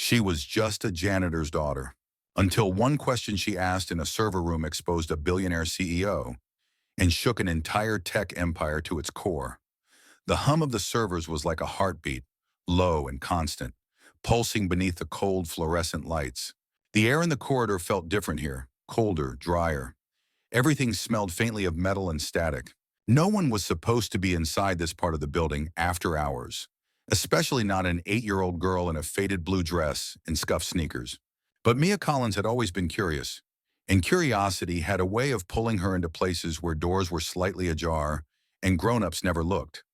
She was just a janitor's daughter. Until one question she asked in a server room exposed a billionaire CEO and shook an entire tech empire to its core. The hum of the servers was like a heartbeat, low and constant, pulsing beneath the cold fluorescent lights. The air in the corridor felt different here, colder, drier. Everything smelled faintly of metal and static. No one was supposed to be inside this part of the building after hours, especially not an 8-year-old girl in a faded blue dress and scuffed sneakers. But Mia Collins had always been curious, and curiosity had a way of pulling her into places where doors were slightly ajar and grown-ups never looked.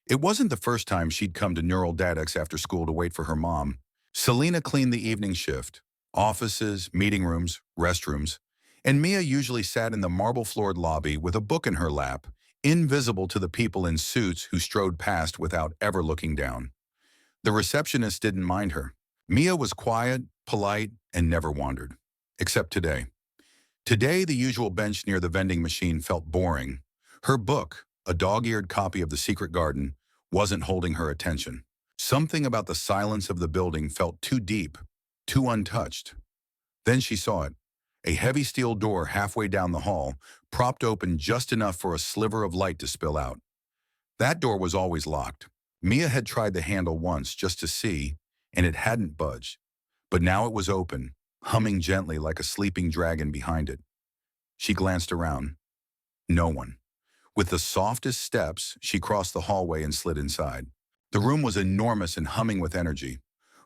It wasn't the first time she'd come to Neural Dadex after school to wait for her mom. Selena cleaned the evening shift, offices, meeting rooms, restrooms, and Mia usually sat in the marble-floored lobby with a book in her lap, invisible to the people in suits who strode past without ever looking down. The receptionist didn't mind her. Mia was quiet, polite, and never wandered. Except today. Today, the usual bench near the vending machine felt boring. Her book, a dog-eared copy of The Secret Garden, wasn't holding her attention. Something about the silence of the building felt too deep, too untouched. Then she saw it. A heavy steel door halfway down the hall, propped open just enough for a sliver of light to spill out. That door was always locked. Mia had tried the handle once just to see, and it hadn't budged. But now it was open, humming gently like a sleeping dragon behind it. She glanced around. No one. With the softest steps, she crossed the hallway and slid inside. The room was enormous and humming with energy.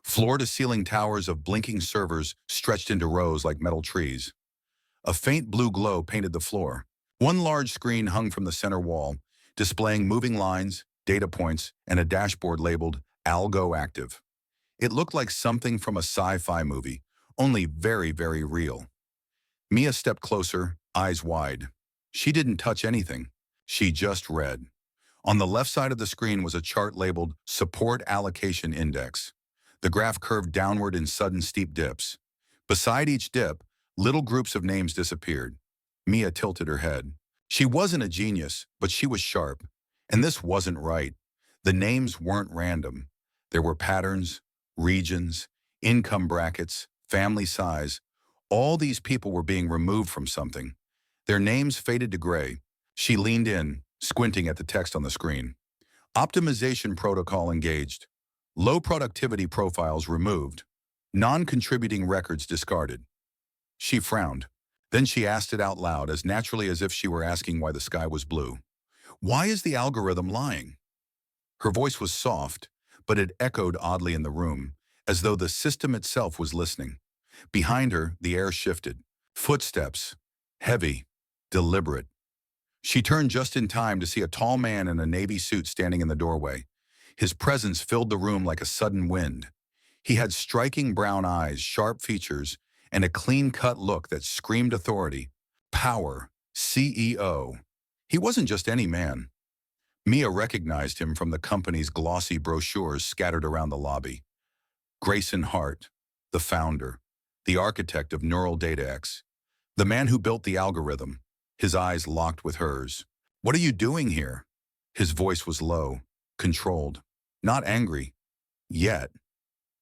Floor-to-ceiling towers of blinking servers stretched into rows like metal trees. A faint blue glow painted the floor. One large screen hung from the center wall, displaying moving lines, data points, and a dashboard labeled Algo Active. It looked like something from a sci-fi movie, only very, very real. Mia stepped closer, eyes wide. She didn't touch anything. She just read. On the left side of the screen was a chart labeled Support Allocation Index. The graph curved downward in sudden steep dips. Beside each dip, little groups of names disappeared. Mia tilted her head. She wasn't a genius, but she was sharp. And this wasn't right. The names weren't random. There were patterns, regions, income brackets, family size. All these people were being removed from something. Their names faded to gray. She leaned in, squinting at the text on the screen. Optimization protocol engaged. Low productivity profiles removed. Non-contributing records discarded. She frowned. Then she asked it out loud, as naturally as if she were asking why the sky was blue. Why is the algorithm lying? Her voice was soft, but it echoed oddly in the room, as though the system itself was listening. Behind her, the air shifted. Footsteps. Heavy. Deliberate. She turned just in time to see a tall man in a navy suit standing in the doorway. His presence filled the room like a sudden wind. He had striking brown eyes, sharp features, and a clean-cut look that screamed authority. Power. CEO. He wasn't just any man. Mia recognized him from the company's glossy brochures scattered around the lobby. Grayson Hart, the founder, the architect of Neural Dadex, the man who built the algorithm. His eyes locked with hers. "What are you doing here?" His voice was low, controlled, not angry. Yet.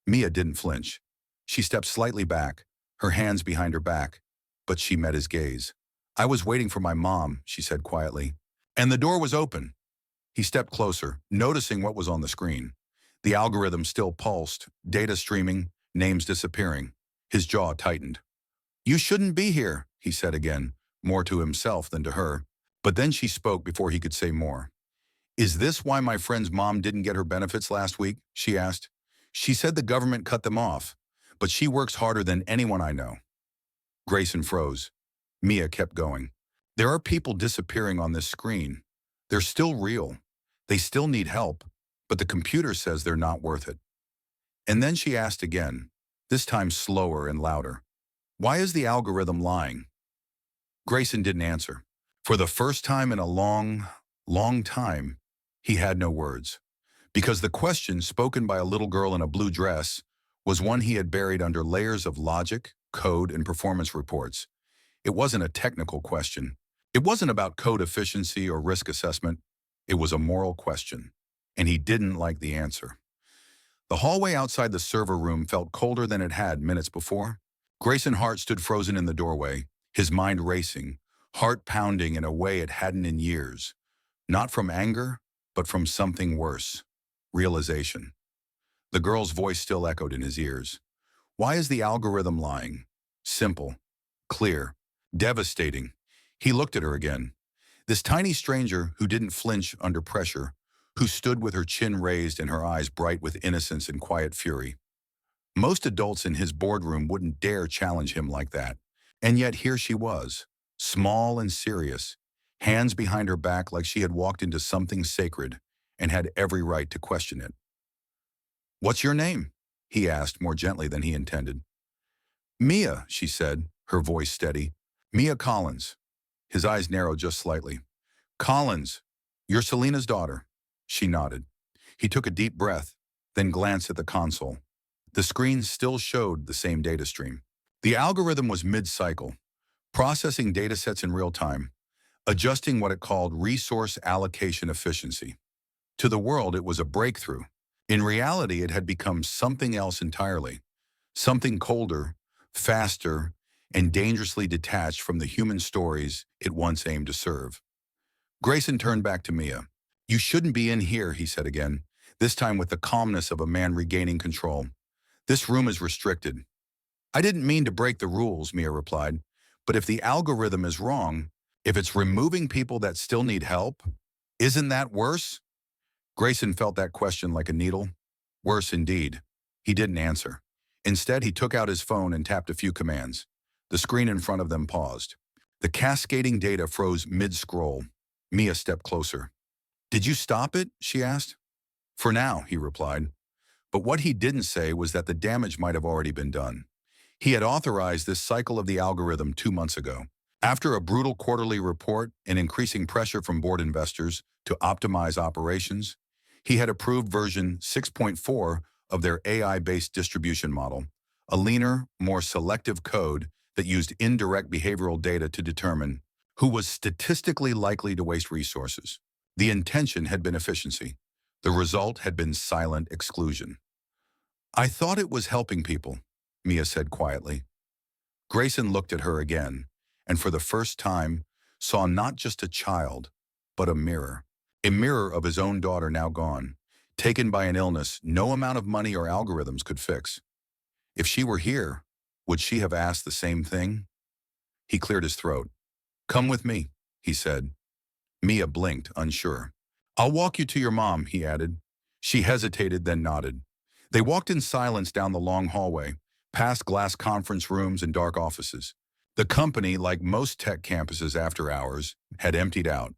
Mia didn't flinch. She stepped slightly back, her hands behind her back, but she met his gaze. "I was waiting for my mom," she said quietly. And the door was open. He stepped closer, noticing what was on the screen. The algorithm still pulsed, data streaming, names disappearing. His jaw tightened. "You shouldn't be here," he said again, more to himself than to her. But then she spoke before he could say more. "Is this why my friend's mom didn't get her benefits last week?" she asked. "She said the government cut them off, but she works harder than anyone I know." Grayson froze. Mia kept going. "There are people disappearing on this screen. They're still real. They still need help, but the computer says they're not worth it." And then she asked again, this time slower and louder. "Why is the algorithm lying?" Grayson didn't answer. For the first time in a long, long time, he had no words. Because the question, spoken by a little girl in a blue dress, was one he had buried under layers of logic, code, and performance reports. It wasn't a technical question. It wasn't about code efficiency or risk assessment. It was a moral question, and he didn't like the answer. The hallway outside the server room felt colder than it had minutes before. Grayson Hart stood frozen in the doorway, his mind racing, heart pounding in a way it hadn't in years. Not from anger, but from something worse. Realization. The girl's voice still echoed in his ears. Why is the algorithm lying? Simple. Clear. Devastating. He looked at her again. This tiny stranger who didn't flinch under pressure, who stood with her chin raised and her eyes bright with innocence and quiet fury. Most adults in his boardroom wouldn't dare challenge him like that. And yet here she was, small and serious, hands behind her back like she had walked into something sacred and had every right to question it. "What's your name?" he asked more gently than he intended. "Mia," she said, her voice steady. "Mia Collins." His eyes narrowed just slightly. "Collins, you're Selena's daughter." She nodded. He took a deep breath, then glanced at the console. The screen still showed the same data stream. The algorithm was mid-cycle, processing datasets in real time, adjusting what it called resource allocation efficiency. To the world, it was a breakthrough. In reality, it had become something else entirely, something colder, faster, and dangerously detached from the human stories it once aimed to serve. Grayson turned back to Mia. "You shouldn't be in here," he said again, this time with the calmness of a man regaining control. "This room is restricted." "I didn't mean to break the rules," Mia replied, "but if the algorithm is wrong, if it's removing people that still need help, isn't that worse?" Grayson felt that question like a needle. Worse indeed. He didn't answer. Instead, he took out his phone and tapped a few commands. The screen in front of them paused. The cascading data froze mid-scroll. Mia stepped closer. "Did you stop it?" she asked. "For now," he replied. But what he didn't say was that the damage might have already been done. He had authorized this cycle of the algorithm 2 months ago. After a brutal quarterly report and increasing pressure from board investors to optimize operations, he had approved version 6.4 of their AI-based distribution model, a leaner, more selective code that used indirect behavioral data to determine who was statistically likely to waste resources. The intention had been efficiency. The result had been silent exclusion. "I thought it was helping people," Mia said quietly. Grayson looked at her again, and for the first time, saw not just a child, but a mirror. A mirror of his own daughter now gone, taken by an illness no amount of money or algorithms could fix. If she were here, would she have asked the same thing? He cleared his throat. "Come with me," he said. Mia blinked, unsure. "I'll walk you to your mom," he added. She hesitated, then nodded. They walked in silence down the long hallway, past glass conference rooms and dark offices. The company, like most tech campuses after hours, had emptied out,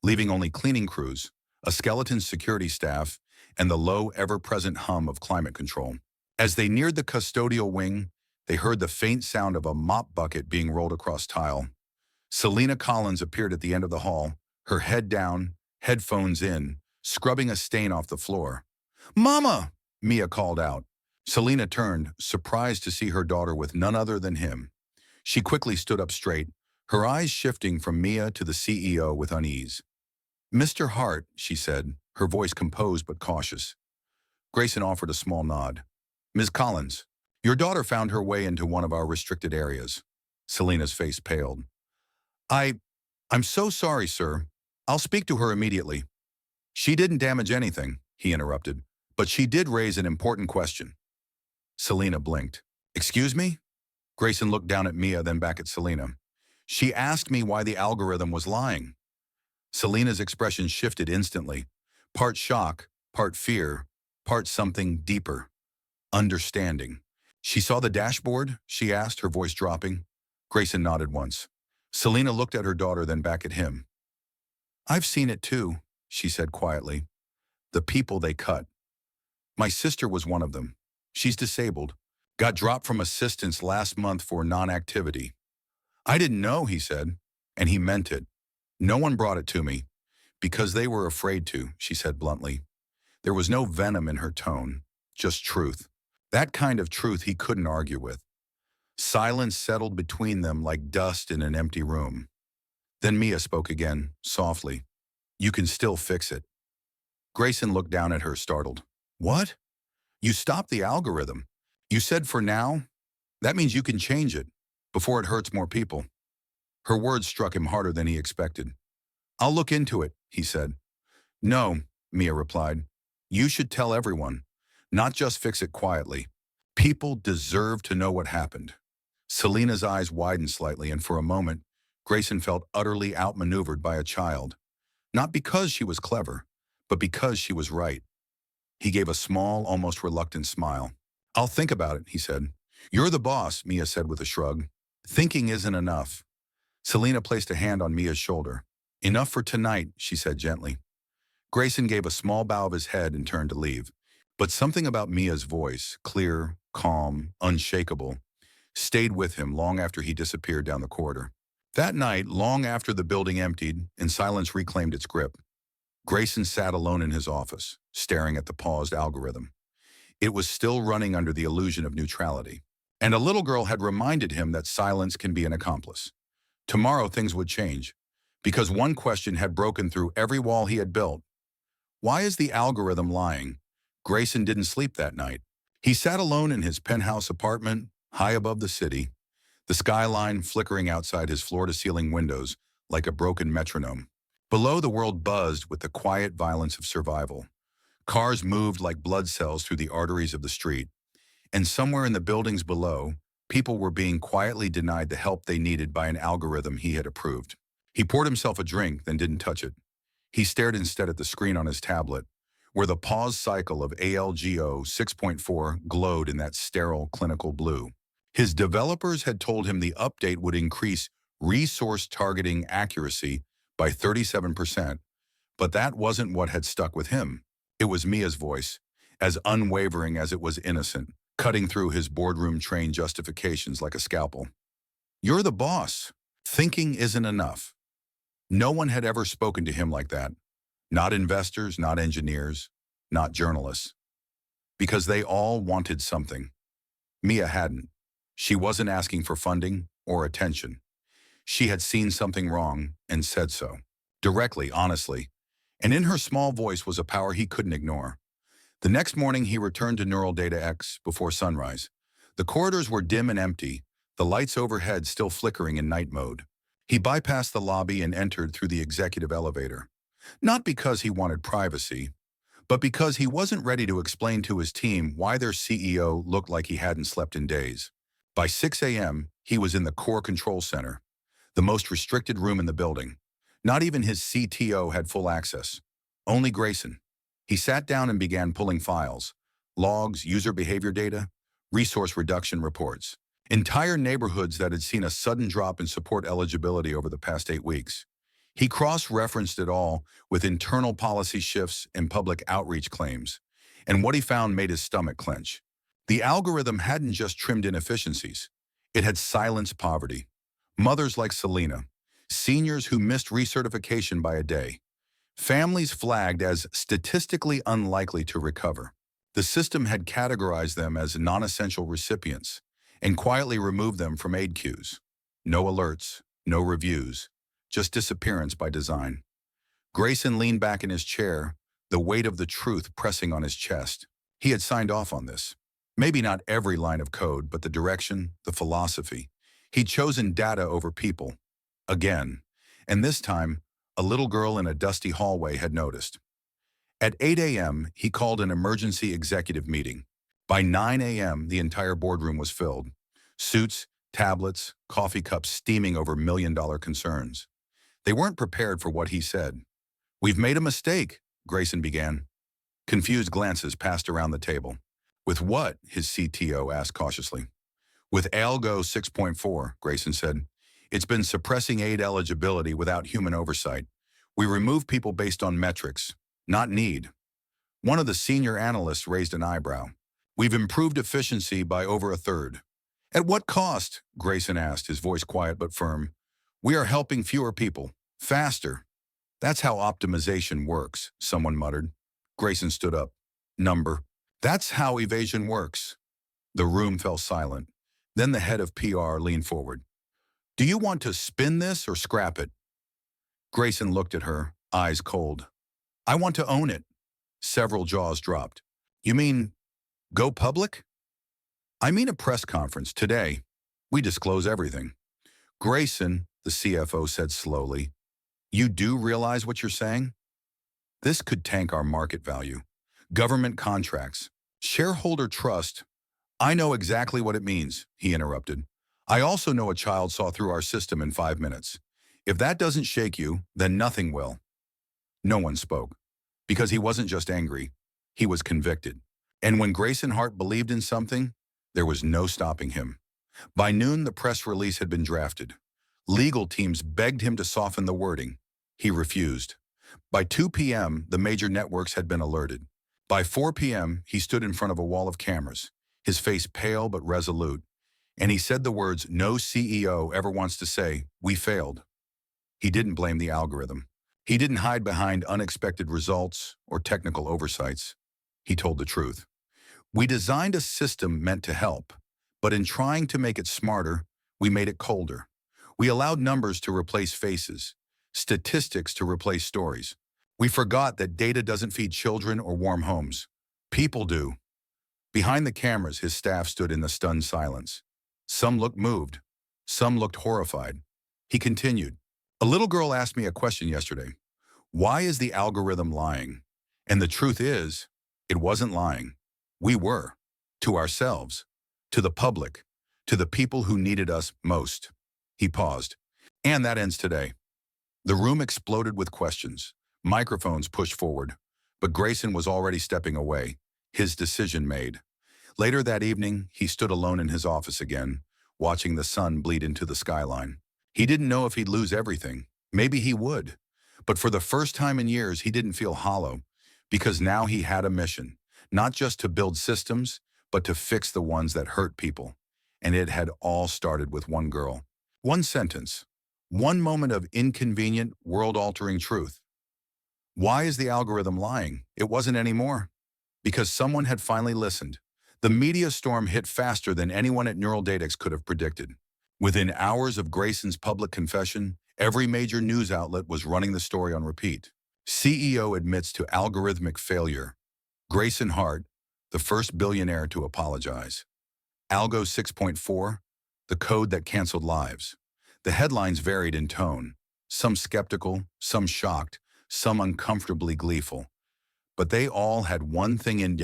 leaving only cleaning crews, a skeleton security staff, and the low, ever-present hum of climate control. As they neared the custodial wing, they heard the faint sound of a mop bucket being rolled across tile. Selena Collins appeared at the end of the hall, her head down, headphones in, scrubbing a stain off the floor. "Mama!" Mia called out. Selena turned, surprised to see her daughter with none other than him. She quickly stood up straight, her eyes shifting from Mia to the CEO with unease. "Mr. Hart," she said, her voice composed but cautious. Grayson offered a small nod. "Ms. Collins, your daughter found her way into one of our restricted areas." Selena's face paled. I'm so sorry, sir. I'll speak to her immediately." "She didn't damage anything," he interrupted, "but she did raise an important question." Selena blinked. "Excuse me?" Grayson looked down at Mia, then back at Selena. "She asked me why the algorithm was lying." Selena's expression shifted instantly. Part shock, part fear, part something deeper. Understanding. "She saw the dashboard?" she asked, her voice dropping. Grayson nodded once. Selena looked at her daughter, then back at him. "I've seen it too," she said quietly. "The people they cut. My sister was one of them. She's disabled. Got dropped from assistance last month for non-activity." "I didn't know," he said, and he meant it. "No one brought it to me. Because they were afraid to," she said bluntly. There was no venom in her tone, just truth. That kind of truth he couldn't argue with. Silence settled between them like dust in an empty room. Then Mia spoke again, softly. "You can still fix it." Grayson looked down at her, startled. "What?" You stopped the algorithm. You said for now, that means you can change it before it hurts more people. Her words struck him harder than he expected. I'll look into it, he said. No, Mia replied. You should tell everyone, not just fix it quietly. People deserve to know what happened. Selena's eyes widened slightly, and for a moment, Grayson felt utterly outmaneuvered by a child. Not because she was clever, but because she was right. He gave a small, almost reluctant smile. I'll think about it, he said. You're the boss, Mia said with a shrug. Thinking isn't enough. Selena placed a hand on Mia's shoulder. Enough for tonight, she said gently. Grayson gave a small bow of his head and turned to leave. But something about Mia's voice, clear, calm, unshakable, stayed with him long after he disappeared down the corridor. That night, long after the building emptied and silence reclaimed its grip, Grayson sat alone in his office, staring at the paused algorithm. It was still running under the illusion of neutrality. And a little girl had reminded him that silence can be an accomplice. Tomorrow things would change, because one question had broken through every wall he had built. Why is the algorithm lying? Grayson didn't sleep that night. He sat alone in his penthouse apartment, high above the city, the skyline flickering outside his floor-to-ceiling windows like a broken metronome. Below, the world buzzed with the quiet violence of survival. Cars moved like blood cells through the arteries of the street, and somewhere in the buildings below, people were being quietly denied the help they needed by an algorithm he had approved. He poured himself a drink, then didn't touch it. He stared instead at the screen on his tablet, where the pause cycle of ALGO 6.4 glowed in that sterile clinical blue. His developers had told him the update would increase resource targeting accuracy by 37%, but that wasn't what had stuck with him. It was Mia's voice, as unwavering as it was innocent, cutting through his boardroom-trained justifications like a scalpel. You're the boss. Thinking isn't enough. No one had ever spoken to him like that. Not investors, not engineers, not journalists. Because they all wanted something. Mia hadn't. She wasn't asking for funding or attention. She had seen something wrong and said so. Directly, honestly. And in her small voice was a power he couldn't ignore. The next morning, he returned to Neural Data X before sunrise. The corridors were dim and empty, the lights overhead still flickering in night mode. He bypassed the lobby and entered through the executive elevator. Not because he wanted privacy, but because he wasn't ready to explain to his team why their CEO looked like he hadn't slept in days. By 6 a.m., he was in the core control center, the most restricted room in the building. Not even his CTO had full access. Only Grayson. He sat down and began pulling files, logs, user behavior data, resource reduction reports. Entire neighborhoods that had seen a sudden drop in support eligibility over the past 8 weeks. He cross-referenced it all with internal policy shifts and public outreach claims, and what he found made his stomach clench. The algorithm hadn't just trimmed inefficiencies. It had silenced poverty. Mothers like Selena, seniors who missed recertification by a day, families flagged as statistically unlikely to recover. The system had categorized them as non-essential recipients and quietly removed them from aid queues. No alerts, no reviews, just disappearance by design. Grayson leaned back in his chair, the weight of the truth pressing on his chest. He had signed off on this. Maybe not every line of code, but the direction, the philosophy. He'd chosen data over people. Again. And this time, a little girl in a dusty hallway had noticed. At 8 a.m., he called an emergency executive meeting. By 9 a.m., the entire boardroom was filled. Suits, tablets, coffee cups steaming over million-dollar concerns. They weren't prepared for what he said. We've made a mistake, Grayson began. Confused glances passed around the table. With what? His CTO asked cautiously. With ALGO 6.4, Grayson said. It's been suppressing aid eligibility without human oversight. We remove people based on metrics, not need. One of the senior analysts raised an eyebrow. We've improved efficiency by over a third. At what cost? Grayson asked, his voice quiet but firm. We are helping fewer people, faster. That's how optimization works, someone muttered. Grayson stood up. Number. That's how evasion works. The room fell silent. Then the head of PR leaned forward. Do you want to spin this or scrap it? Grayson looked at her, eyes cold. I want to own it. Several jaws dropped. You mean Go public? I mean a press conference today. We disclose everything. Grayson, the CFO said slowly, you do realize what you're saying? This could tank our market value. Government contracts, shareholder trust. I know exactly what it means, he interrupted. I also know a child saw through our system in 5 minutes. If that doesn't shake you, then nothing will. No one spoke, because he wasn't just angry, he was convicted. And when Grayson Hart believed in something, there was no stopping him. By noon, the press release had been drafted. Legal teams begged him to soften the wording. He refused. By 2 p.m., the major networks had been alerted. By 4 p.m., he stood in front of a wall of cameras, his face pale but resolute, and he said the words no CEO ever wants to say, "We failed." He didn't blame the algorithm. He didn't hide behind unexpected results or technical oversights. He told the truth. We designed a system meant to help, but in trying to make it smarter, we made it colder. We allowed numbers to replace faces, statistics to replace stories. We forgot that data doesn't feed children or warm homes. People do. Behind the cameras, his staff stood in the stunned silence. Some looked moved. Some looked horrified. He continued. A little girl asked me a question yesterday. Why is the algorithm lying? And the truth is, it wasn't lying. We were. To ourselves. To the public. To the people who needed us most. He paused. And that ends today. The room exploded with questions. Microphones pushed forward. But Grayson was already stepping away. His decision made. Later that evening, he stood alone in his office again, watching the sun bleed into the skyline. He didn't know if he'd lose everything. Maybe he would. But for the first time in years, he didn't feel hollow, because now he had a mission, not just to build systems, but to fix the ones that hurt people. And it had all started with one girl. One sentence. One moment of inconvenient, world-altering truth. Why is the algorithm lying? It wasn't anymore. Because someone had finally listened. The media storm hit faster than anyone at Neural Datix could have predicted. Within hours of Grayson's public confession, every major news outlet was running the story on repeat. CEO admits to algorithmic failure. Grayson Hart, the first billionaire to apologize. Algo 6.4, the code that canceled lives. The headlines varied in tone, some skeptical, some shocked, some uncomfortably gleeful. But they all had one thing in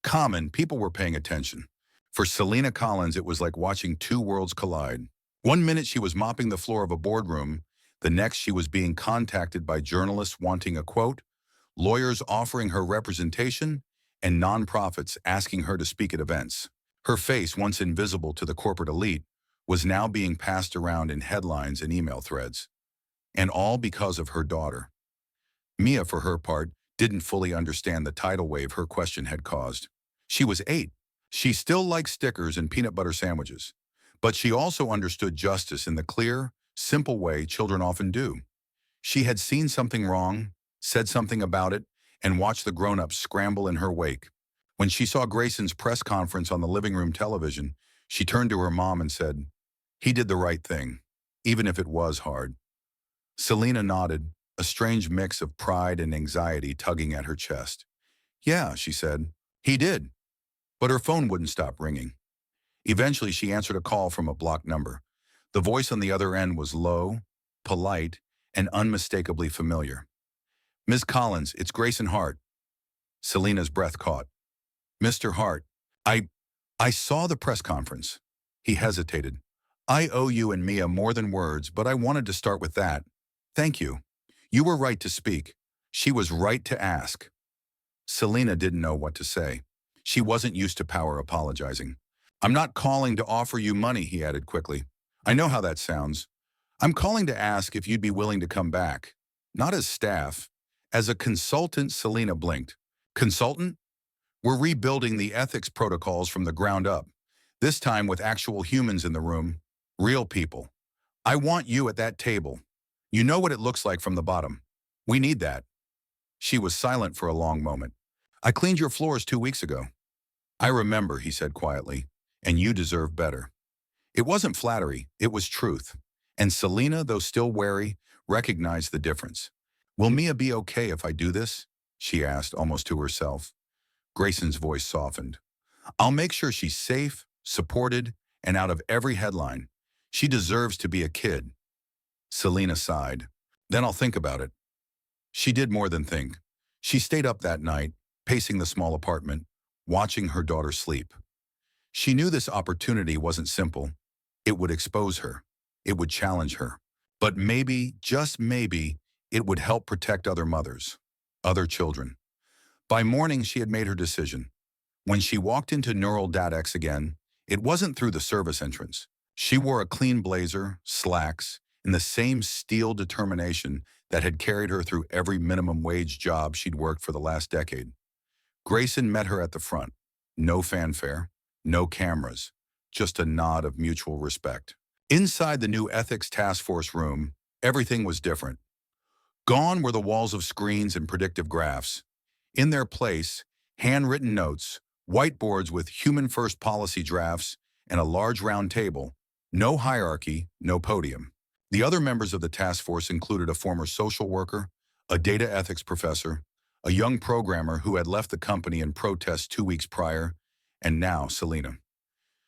common: people were paying attention. For Selena Collins, it was like watching two worlds collide. One minute she was mopping the floor of a boardroom, the next she was being contacted by journalists wanting a quote, lawyers offering her representation, and nonprofits asking her to speak at events. Her face, once invisible to the corporate elite, was now being passed around in headlines and email threads. And all because of her daughter. Mia, for her part, didn't fully understand the tidal wave her question had caused. She was 8. She still liked stickers and peanut butter sandwiches. But she also understood justice in the clear, simple way children often do. She had seen something wrong, said something about it, and watched the grown-ups scramble in her wake. When she saw Grayson's press conference on the living room television, she turned to her mom and said, "He did the right thing, even if it was hard." Selena nodded, a strange mix of pride and anxiety tugging at her chest. "Yeah," she said, "he did." But her phone wouldn't stop ringing. Eventually, she answered a call from a blocked number. The voice on the other end was low, polite, and unmistakably familiar. "Ms. Collins, it's Grayson Hart." Selena's breath caught. "Mr. Hart, I saw the press conference." He hesitated. "I owe you and Mia more than words, but I wanted to start with that. Thank you. You were right to speak. She was right to ask." Selena didn't know what to say. She wasn't used to power apologizing. "I'm not calling to offer you money," he added quickly. "I know how that sounds. I'm calling to ask if you'd be willing to come back. Not as staff. As a consultant." Selena blinked. "Consultant? We're rebuilding the ethics protocols from the ground up. This time with actual humans in the room. Real people. I want you at that table. You know what it looks like from the bottom. We need that." She was silent for a long moment. "I cleaned your floors 2 weeks ago." "I remember," he said quietly, "and you deserve better." It wasn't flattery, it was truth. And Selena, though still wary, recognized the difference. "Will Mia be okay if I do this?" she asked, almost to herself. Grayson's voice softened. I'll make sure she's safe, supported, and out of every headline. She deserves to be a kid. Selena sighed. Then I'll think about it. She did more than think. She stayed up that night, pacing the small apartment, watching her daughter sleep. She knew this opportunity wasn't simple. It would expose her. It would challenge her. But maybe, just maybe, it would help protect other mothers, other children. By morning, she had made her decision. When she walked into Neural DatX again, it wasn't through the service entrance. She wore a clean blazer, slacks, and the same steel determination that had carried her through every minimum wage job she'd worked for the last decade. Grayson met her at the front. No fanfare, no cameras, just a nod of mutual respect. Inside the new Ethics Task Force room, everything was different. Gone were the walls of screens and predictive graphs. In their place, handwritten notes, whiteboards with human-first policy drafts, and a large round table. No hierarchy, no podium. The other members of the task force included a former social worker, a data ethics professor, a young programmer who had left the company in protest 2 weeks prior, and now Selena.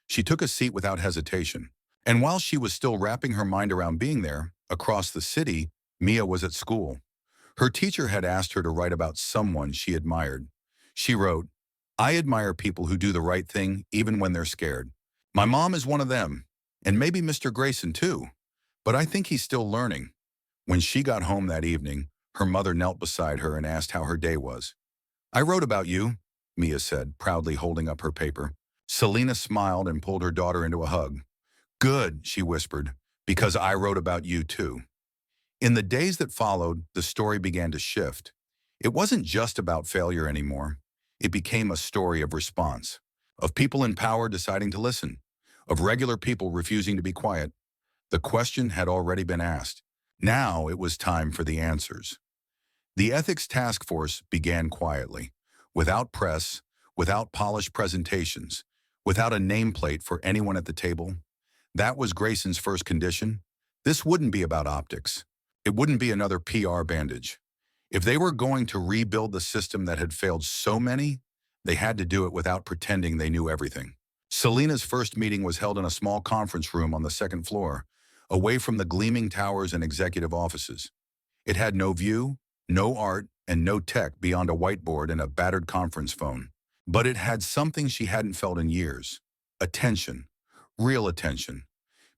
She took a seat without hesitation. And while she was still wrapping her mind around being there, across the city, Mia was at school. Her teacher had asked her to write about someone she admired. She wrote, "I admire people who do the right thing even when they're scared. My mom is one of them, and maybe Mr. Grayson too, but I think he's still learning." When she got home that evening, her mother knelt beside her and asked how her day was. "I wrote about you," Mia said, proudly holding up her paper. Selena smiled and pulled her daughter into a hug. "Good," she whispered, "because I wrote about you too." In the days that followed, the story began to shift. It wasn't just about failure anymore. It became a story of response, of people in power deciding to listen, of regular people refusing to be quiet. The question had already been asked. Now it was time for the answers. The Ethics Task Force began quietly, without press, without polished presentations, without a nameplate for anyone at the table. That was Grayson's first condition. This wouldn't be about optics. It wouldn't be another PR bandage. If they were going to rebuild the system that had failed so many, they had to do it without pretending they knew everything. Selena's first meeting was held in a small conference room on the second floor, away from the gleaming towers and executive offices. It had no view, no art, and no tech beyond a whiteboard and a battered conference phone. But it had something she hadn't felt in years. Attention. Real attention.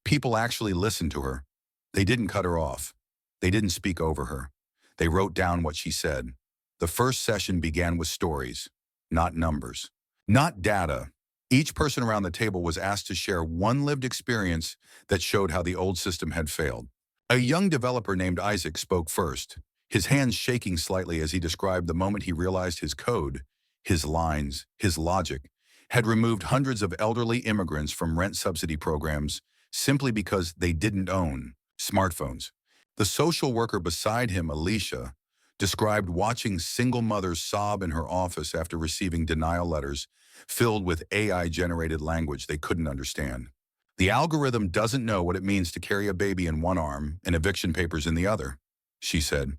People actually listened to her. They didn't cut her off. They didn't speak over her. They wrote down what she said. The first session began with stories, not numbers, not data. Each person around the table was asked to share one lived experience that showed how the old system had failed. A young developer named Isaac spoke first, his hands shaking slightly as he described the moment he realized his code, his lines, his logic, had removed hundreds of elderly immigrants from rent subsidy programs simply because they didn't own smartphones. The social worker beside him, Alicia, described watching single mothers sob in her office after receiving denial letters filled with AI-generated language they couldn't understand. The algorithm doesn't know what it means to carry a baby in one arm and eviction papers in the other, she said.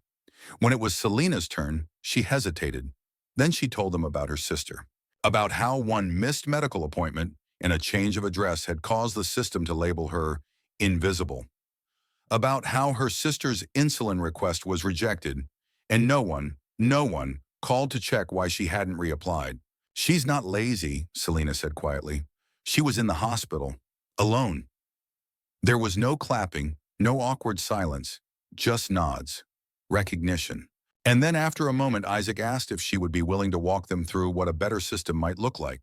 When it was Selena's turn, she hesitated. Then she told them about her sister, about how one missed medical appointment and a change of address had caused the system to label her invisible, about how her sister's insulin request was rejected, and no one called to check why she hadn't reapplied. "She's not lazy," Selena said quietly. "She was in the hospital, alone." There was no clapping, no awkward silence, just nods, recognition. And then after a moment, Isaac asked if she would be willing to walk them through what a better system might look like.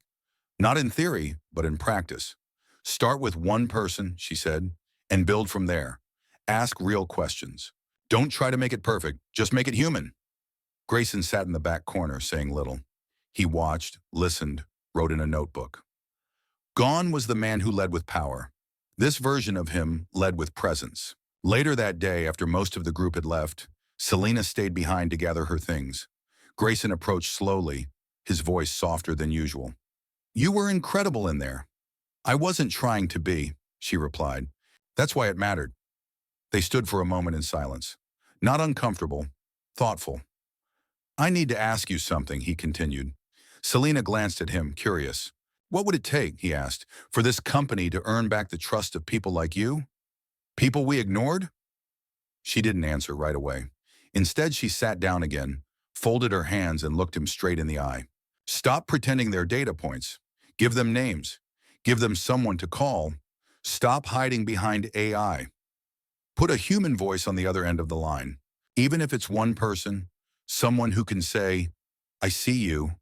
Not in theory, but in practice. "Start with one person," she said, "and build from there. Ask real questions. Don't try to make it perfect, just make it human." Grayson sat in the back corner, saying little. He watched, listened, wrote in a notebook. Gone was the man who led with power. This version of him led with presence. Later that day, after most of the group had left, Selena stayed behind to gather her things. Grayson approached slowly, his voice softer than usual. "You were incredible in there." "I wasn't trying to be," she replied. "That's why it mattered." They stood for a moment in silence. Not uncomfortable, thoughtful. "I need to ask you something," he continued. Selena glanced at him, curious. What would it take, he asked, for this company to earn back the trust of people like you? People we ignored? She didn't answer right away. Instead, she sat down again, folded her hands, and looked him straight in the eye. Stop pretending they're data points. Give them names. Give them someone to call. Stop hiding behind AI. Put a human voice on the other end of the line. Even if it's one person, someone who can say, I see you.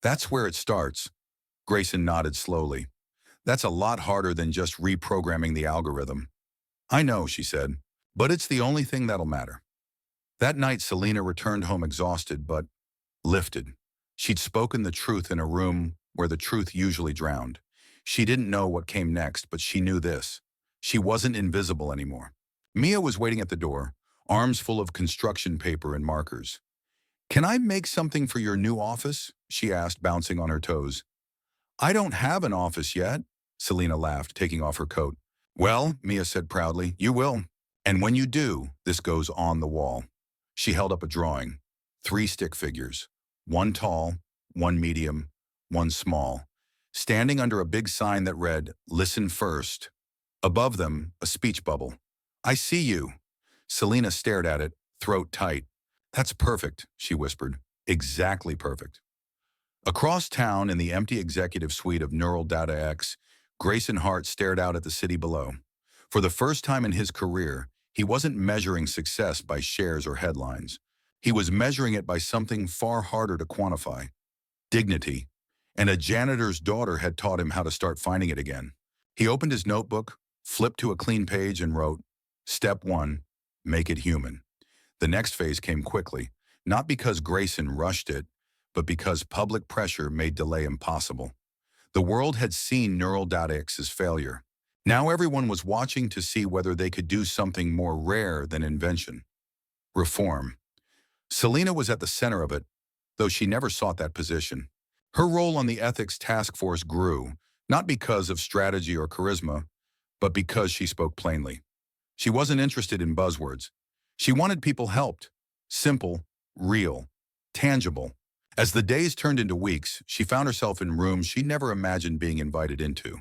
That's where it starts. Grayson nodded slowly. That's a lot harder than just reprogramming the algorithm. I know, she said, but it's the only thing that'll matter. That night, Selena returned home exhausted but lifted. She'd spoken the truth in a room where the truth usually drowned. She didn't know what came next, but she knew this. She wasn't invisible anymore. Mia was waiting at the door, arms full of construction paper and markers. Can I make something for your new office? She asked, bouncing on her toes. I don't have an office yet, Selena laughed, taking off her coat. Well, Mia said proudly, you will. And when you do, this goes on the wall. She held up a drawing. 3 stick figures. One tall, one medium, one small, standing under a big sign that read, Listen first. Above them, a speech bubble. I see you. Selena stared at it, throat tight. That's perfect, she whispered. Exactly perfect. Across town in the empty executive suite of Neural Data X, Grayson Hart stared out at the city below. For the first time in his career, he wasn't measuring success by shares or headlines. He was measuring it by something far harder to quantify. Dignity. And a janitor's daughter had taught him how to start finding it again. He opened his notebook, flipped to a clean page, and wrote, Step 1, make it human. The next phase came quickly, not because Grayson rushed it, but because public pressure made delay impossible. The world had seen Neural Data X's failure. Now everyone was watching to see whether they could do something more rare than invention. Reform. Selena was at the center of it, though she never sought that position. Her role on the ethics task force grew, not because of strategy or charisma, but because she spoke plainly. She wasn't interested in buzzwords. She wanted people helped. Simple, real, tangible. As the days turned into weeks, she found herself in rooms she never imagined being invited into.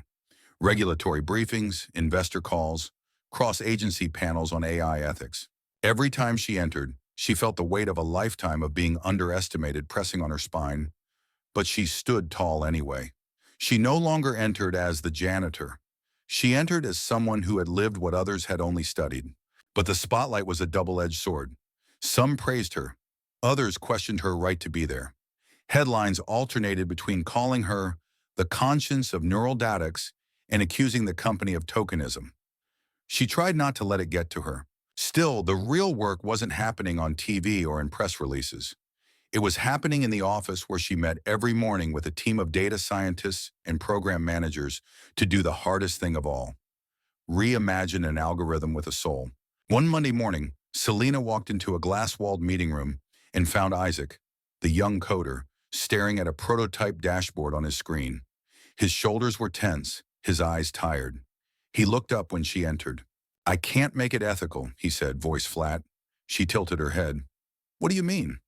Regulatory briefings, investor calls, cross-agency panels on AI ethics. Every time she entered, she felt the weight of a lifetime of being underestimated pressing on her spine, but she stood tall anyway. She no longer entered as the janitor. She entered as someone who had lived what others had only studied. But the spotlight was a double-edged sword. Some praised her. Others questioned her right to be there. Headlines alternated between calling her the conscience of Neural Data X and accusing the company of tokenism. She tried not to let it get to her. Still, the real work wasn't happening on TV or in press releases. It was happening in the office where she met every morning with a team of data scientists and program managers to do the hardest thing of all: reimagine an algorithm with a soul. One Monday morning, Selena walked into a glass-walled meeting room and found Isaac, the young coder, staring at a prototype dashboard on his screen. His shoulders were tense, his eyes tired. He looked up when she entered. I can't make it ethical, he said, voice flat. She tilted her head. What do you mean?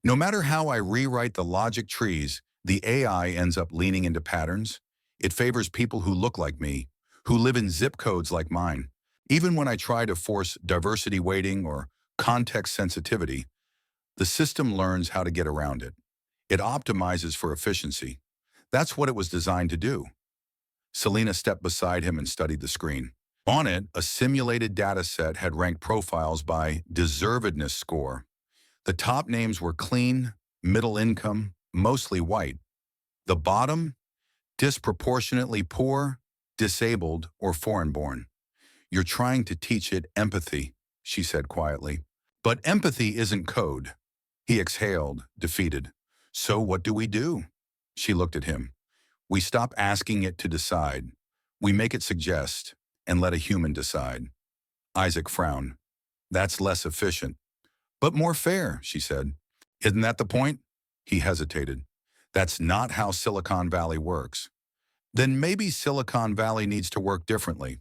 No matter how I rewrite the logic trees, the AI ends up leaning into patterns. It favors people who look like me, who live in zip codes like mine. Even when I try to force diversity weighting or context sensitivity, the system learns how to get around it. It optimizes for efficiency. That's what it was designed to do. Selena stepped beside him and studied the screen. On it, a simulated data set had ranked profiles by deservedness score. The top names were clean, middle income, mostly white. The bottom, disproportionately poor, disabled, or foreign-born. You're trying to teach it empathy, she said quietly. But empathy isn't code. He exhaled, defeated. So what do we do? She looked at him. We stop asking it to decide. We make it suggest and let a human decide. Isaac frowned. That's less efficient. But more fair, she said. Isn't that the point? He hesitated. That's not how Silicon Valley works. Then maybe Silicon Valley needs to work differently.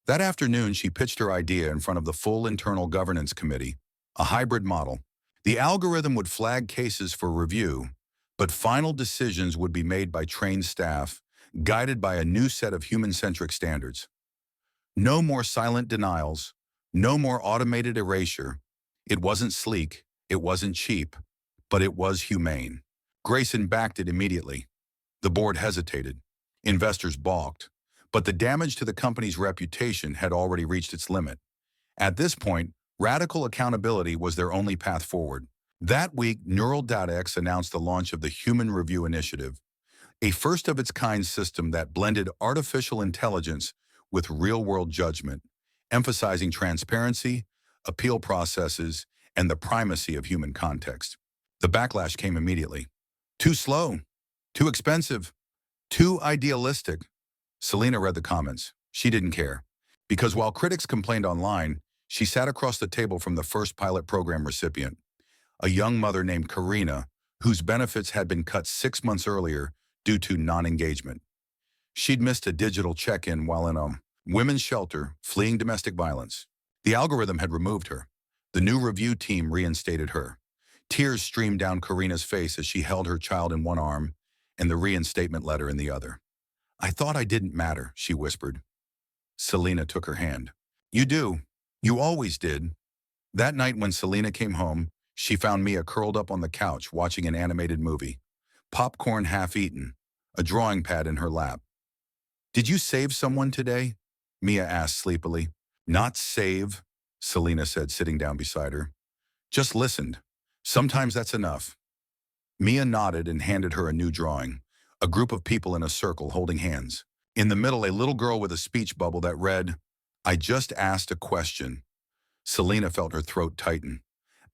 That afternoon, she pitched her idea in front of the full internal governance committee, a hybrid model. The algorithm would flag cases for review, But final decisions would be made by trained staff, guided by a new set of human-centric standards. No more silent denials, no more automated erasure. It wasn't sleek, it wasn't cheap, but it was humane. Grayson backed it immediately. The board hesitated. Investors balked. But the damage to the company's reputation had already reached its limit. At this point, radical accountability was their only path forward. That week, Neural DataX announced the launch of the Human Review Initiative, a first-of-its-kind system that blended artificial intelligence with real-world judgment, emphasizing transparency, appeal processes, and the primacy of human context. The backlash came immediately. Too slow, too expensive, too idealistic. Selena read the comments. She didn't care. Because while critics complained online, she sat across the table from the first pilot program recipient, a young mother named Karina, whose benefits had been cut 6 months earlier due to non-engagement. She'd missed a digital check-in while in a women's shelter fleeing domestic violence. The algorithm had removed her. The new review team reinstated her. Tears streamed down Karina's face as she held her child in one arm and the reinstatement letter in the other. "I thought I didn't matter," she whispered. Selena took her hand. "You do. You always did." That night when Selena came home, she found Mia curled up on the couch watching an animated movie. Popcorn half eaten, a drawing pad in her lap. "Did you save someone today?" Mia asked sleepily. "Not save," Selena said, sitting down beside her. "Just listened. Sometimes that's enough." Mia nodded and handed her a new drawing, a group of people in a circle holding hands. In the middle, a little girl with a speech bubble that read, "I just asked a question." Selena felt her throat tighten.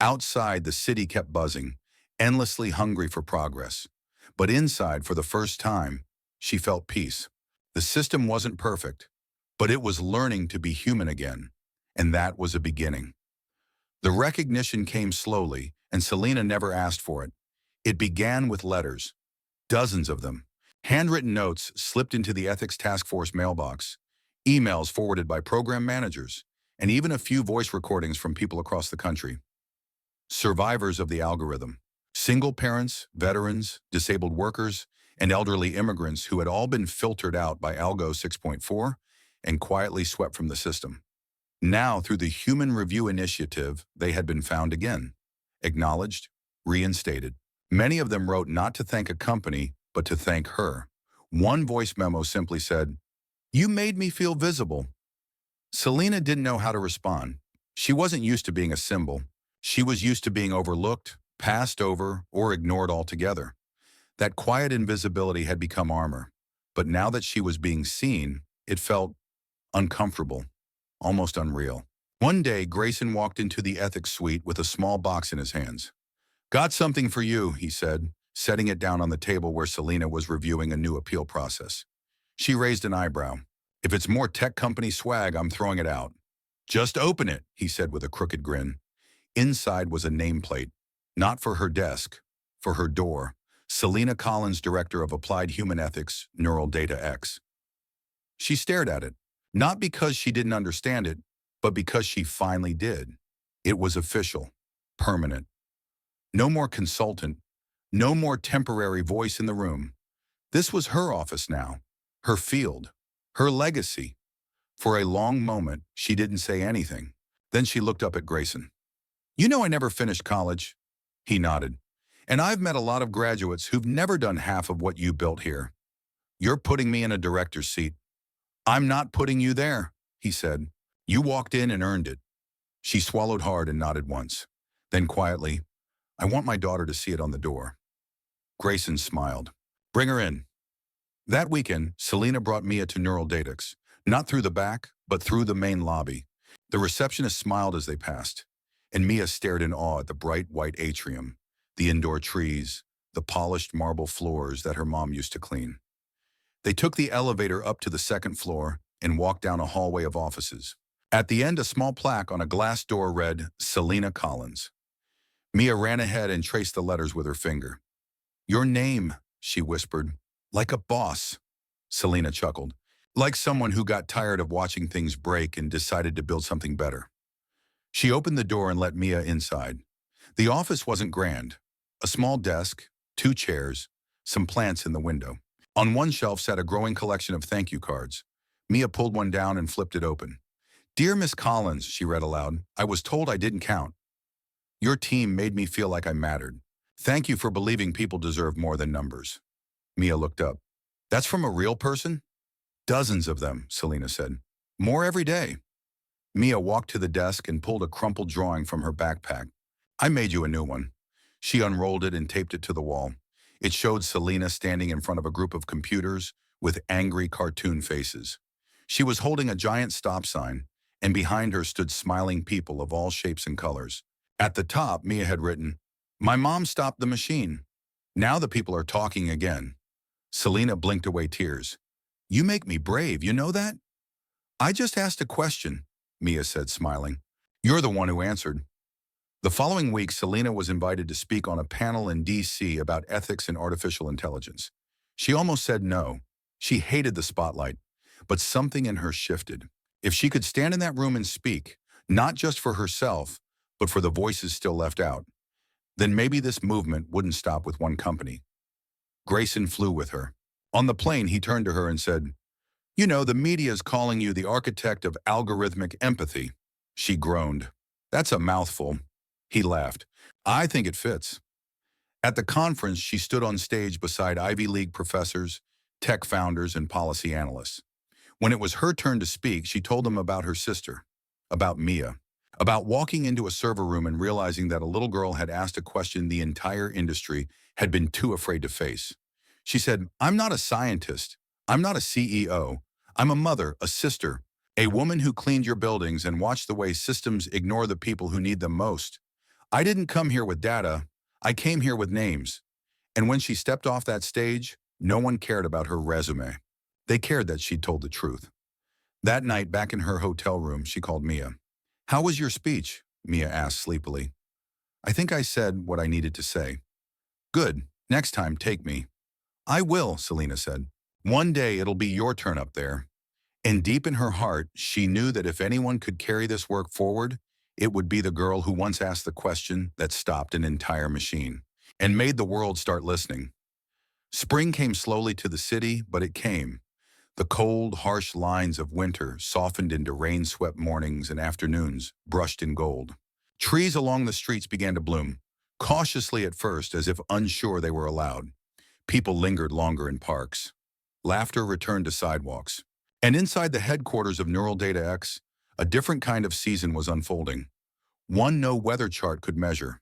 Outside, the city kept buzzing, endlessly hungry for progress. But inside, for the first time, she felt peace. The system wasn't perfect, but it was learning to be human again, and that was a beginning. The recognition came slowly, and Selena never asked for it. It began with letters, dozens of them. Handwritten notes slipped into the Ethics Task Force mailbox, emails forwarded by program managers, and even a few voice recordings from people across the country. Survivors of the algorithm, single parents, veterans, disabled workers, and elderly immigrants who had all been filtered out by Algo 6.4 and quietly swept from the system. Now, through the Human Review Initiative, they had been found again, acknowledged, reinstated. Many of them wrote not to thank a company, but to thank her. One voice memo simply said, "You made me feel visible." Selena didn't know how to respond. She wasn't used to being a symbol. She was used to being overlooked, passed over, or ignored altogether. That quiet invisibility had become armor. But now that she was being seen, it felt uncomfortable, almost unreal. One day, Grayson walked into the ethics suite with a small box in his hands. "Got something for you," he said, setting it down on the table where Selena was reviewing a new appeal process. She raised an eyebrow. "If it's more tech company swag, I'm throwing it out." "Just open it," he said with a crooked grin. Inside was a nameplate, not for her desk, for her door. Selena Collins, Director of Applied Human Ethics, Neural DataX. She stared at it, not because she didn't understand it, but because she finally did. It was official, permanent. No more consultant, no more temporary voice in the room. This was her office now, her field, her legacy. For a long moment, she didn't say anything. Then she looked up at Grayson. "You know I never finished college." He nodded. "And I've met a lot of graduates who've never done half of what you built here. You're putting me in a director's seat." "I'm not putting you there," he said. "You walked in and earned it." She swallowed hard and nodded once. Then quietly, "I want my daughter to see it on the door." Grayson smiled. "Bring her in." That weekend, Selena brought Mia to Neural DataX, not through the back, but through the main lobby. The receptionist smiled as they passed, and Mia stared in awe at the bright white atrium, the indoor trees, the polished marble floors that her mom used to clean. They took the elevator up to the second floor and walked down a hallway of offices. At the end, a small plaque on a glass door read, "Selena Collins." Mia ran ahead and traced the letters with her finger. "Your name," she whispered. "Like a boss." Selena chuckled. "Like someone who got tired of watching things break and decided to build something better." She opened the door and let Mia inside. The office wasn't grand. A small desk, two chairs, some plants in the window. On one shelf sat a growing collection of thank you cards. Mia pulled one down and flipped it open. "Dear Miss Collins," she read aloud, "I was told I didn't count. Your team made me feel like I mattered. Thank you for believing people deserve more than numbers." Mia looked up. "That's from a real person?" "Dozens of them," Selena said. "More every day." Mia walked to the desk and pulled a crumpled drawing from her backpack. "I made you a new one." She unrolled it and taped it to the wall. It showed Selena standing in front of a group of computers with angry cartoon faces. She was holding a giant stop sign, and behind her stood smiling people of all shapes and colors. At the top, Mia had written, "My mom stopped the machine. Now the people are talking again." Selena blinked away tears. "You make me brave, you know that?" "I just asked a question," Mia said, smiling. "You're the one who answered." The following week, Selena was invited to speak on a panel in D.C. about ethics in artificial intelligence. She almost said no. She hated the spotlight, but something in her shifted. If she could stand in that room and speak, not just for herself, but for the voices still left out, then maybe this movement wouldn't stop with one company. Grayson flew with her. On the plane, he turned to her and said, "You know, the media is calling you the architect of algorithmic empathy." She groaned. "That's a mouthful." He laughed. "I think it fits." At the conference, she stood on stage beside Ivy League professors, tech founders, and policy analysts. When it was her turn to speak, she told them about her sister, about Mia, about walking into a server room and realizing that a little girl had asked a question the entire industry had been too afraid to face. She said, "I'm not a scientist. I'm not a CEO. I'm a mother, a sister, a woman who cleaned your buildings and watched the way systems ignore the people who need them most. I didn't come here with data. I came here with names." And when she stepped off that stage, no one cared about her resume. They cared that she'd told the truth. That night, back in her hotel room, she called Mia. "How was your speech?" Mia asked sleepily. "I think I said what I needed to say." "Good. Next time, take me." "I will," Selena said. "One day it'll be your turn up there." And deep in her heart, she knew that if anyone could carry this work forward, it would be the girl who once asked the question that stopped an entire machine and made the world start listening. Spring came slowly to the city, but it came. The cold, harsh lines of winter softened into rain-swept mornings and afternoons brushed in gold. Trees along the streets began to bloom, cautiously at first as if unsure they were allowed. People lingered longer in parks. Laughter returned to sidewalks. And inside the headquarters of Neural Data X, a different kind of season was unfolding. One no weather chart could measure.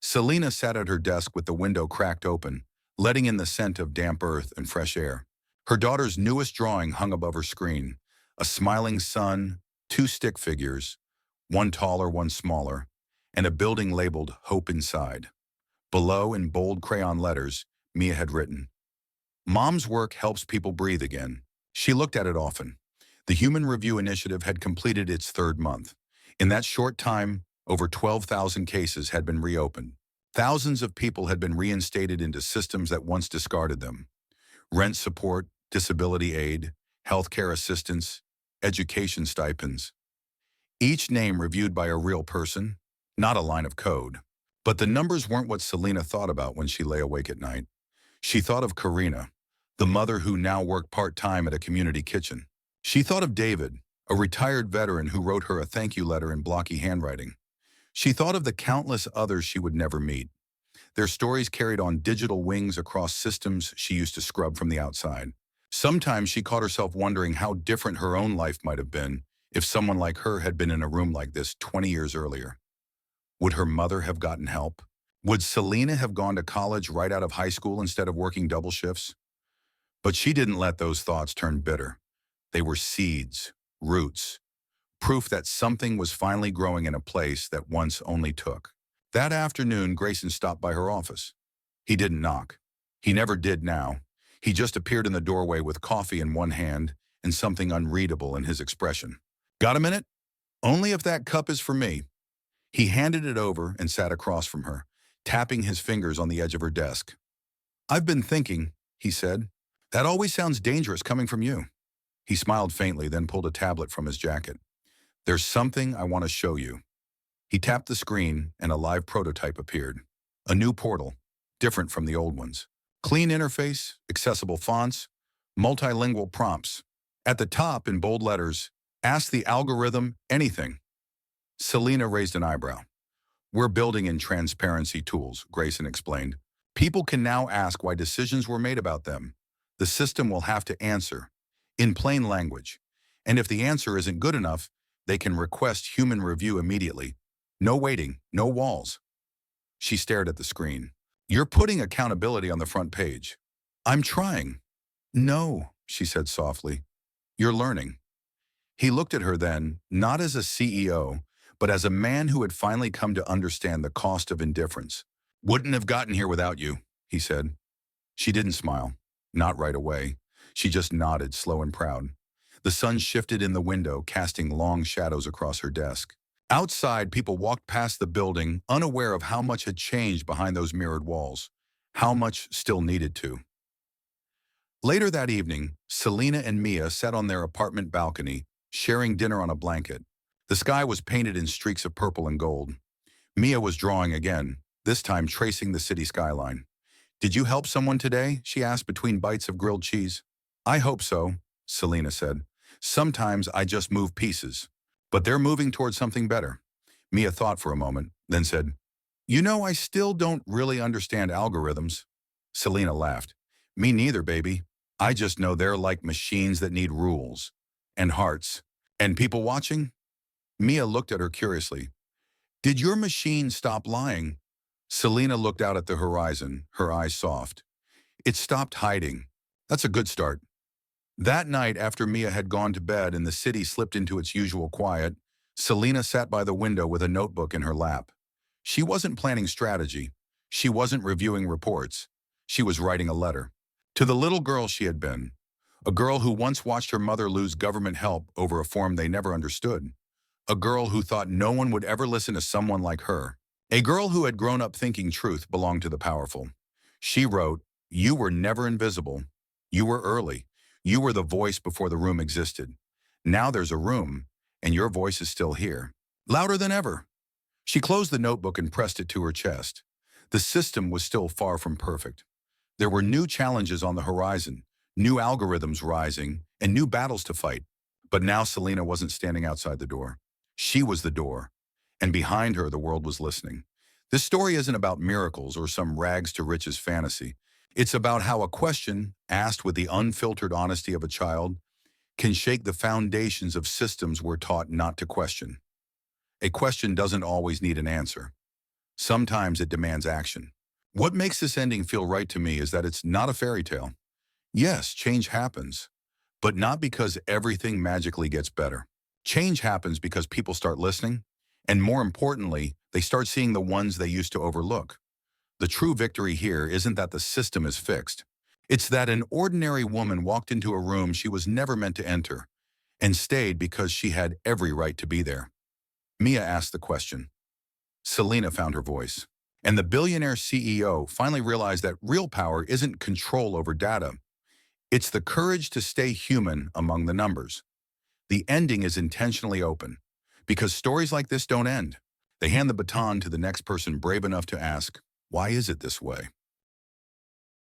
Selena sat at her desk with the window cracked open, letting in the scent of damp earth and fresh air. Her daughter's newest drawing hung above her screen, a smiling sun, two stick figures, one taller, one smaller, and a building labeled Hope inside. Below, in bold crayon letters, Mia had written, "Mom's work helps people breathe again." She looked at it often. The Human Review Initiative had completed its third month. In that short time, over 12,000 cases had been reopened. Thousands of people had been reinstated into systems that once discarded them. Rent support, disability aid, healthcare assistance, education stipends. Each name reviewed by a real person, not a line of code. But the numbers weren't what Selena thought about when she lay awake at night. She thought of Karina, the mother who now worked part-time at a community kitchen. She thought of David, a retired veteran who wrote her a thank you letter in blocky handwriting. She thought of the countless others she would never meet. Their stories carried on digital wings across systems she used to scrub from the outside. Sometimes she caught herself wondering how different her own life might have been if someone like her had been in a room like this 20 years earlier. Would her mother have gotten help? Would Selena have gone to college right out of high school instead of working double shifts? But she didn't let those thoughts turn bitter. They were seeds, roots, proof that something was finally growing in a place that once only took. That afternoon, Grayson stopped by her office. He didn't knock. He never did now. He just appeared in the doorway with coffee in one hand and something unreadable in his expression. "Got a minute?" "Only if that cup is for me." He handed it over and sat across from her, tapping his fingers on the edge of her desk. "I've been thinking," he said. "That always sounds dangerous coming from you." He smiled faintly, then pulled a tablet from his jacket. "There's something I want to show you." He tapped the screen, and a live prototype appeared. A new portal. different from the old ones. Clean interface, accessible fonts, multilingual prompts. At the top, in bold letters, ask the algorithm anything. Selena raised an eyebrow. We're building in transparency tools, Grayson explained. People can now ask why decisions were made about them. The system will have to answer, in plain language. And if the answer isn't good enough, they can request human review immediately. No waiting, no walls. She stared at the screen. You're putting accountability on the front page. I'm trying. No, she said softly. You're learning. He looked at her then, not as a CEO, but as a man who had finally come to understand the cost of indifference. Wouldn't have gotten here without you, he said. She didn't smile. Not right away. She just nodded, slow and proud. The sun shifted in the window, casting long shadows across her desk. Outside, people walked past the building, unaware of how much had changed behind those mirrored walls, how much still needed to. Later that evening, Selena and Mia sat on their apartment balcony, sharing dinner on a blanket. The sky was painted in streaks of purple and gold. Mia was drawing again, this time tracing the city skyline. Did you help someone today? She asked between bites of grilled cheese. I hope so, Selena said. Sometimes I just move pieces. But they're moving towards something better. Mia thought for a moment, then said, You know, I still don't really understand algorithms. Selena laughed. Me neither, baby. I just know they're like machines that need rules. And hearts. And people watching? Mia looked at her curiously. Did your machine stop lying? Selena looked out at the horizon, her eyes soft. It stopped hiding. That's a good start. That night, after Mia had gone to bed and the city slipped into its usual quiet, Selena sat by the window with a notebook in her lap. She wasn't planning strategy. She wasn't reviewing reports. She was writing a letter. To the little girl she had been. A girl who once watched her mother lose government help over a form they never understood. A girl who thought no one would ever listen to someone like her. A girl who had grown up thinking truth belonged to the powerful. She wrote, You were never invisible. You were early. You were the voice before the room existed. Now there's a room, and your voice is still here. Louder than ever. She closed the notebook and pressed it to her chest. The system was still far from perfect. There were new challenges on the horizon, new algorithms rising, and new battles to fight. But now Selena wasn't standing outside the door. She was the door. And behind her, the world was listening. This story isn't about miracles or some rags to riches fantasy. It's about how a question, asked with the unfiltered honesty of a child, can shake the foundations of systems we're taught not to question. A question doesn't always need an answer. Sometimes it demands action. What makes this ending feel right to me is that it's not a fairy tale. Yes, change happens, but not because everything magically gets better. Change happens because people start listening, and more importantly, they start seeing the ones they used to overlook. The true victory here isn't that the system is fixed. It's that an ordinary woman walked into a room she was never meant to enter and stayed because she had every right to be there. Mia asked the question. Selena found her voice. And the billionaire CEO finally realized that real power isn't control over data. It's the courage to stay human among the numbers. The ending is intentionally open because stories like this don't end. They hand the baton to the next person brave enough to ask, why is it this way?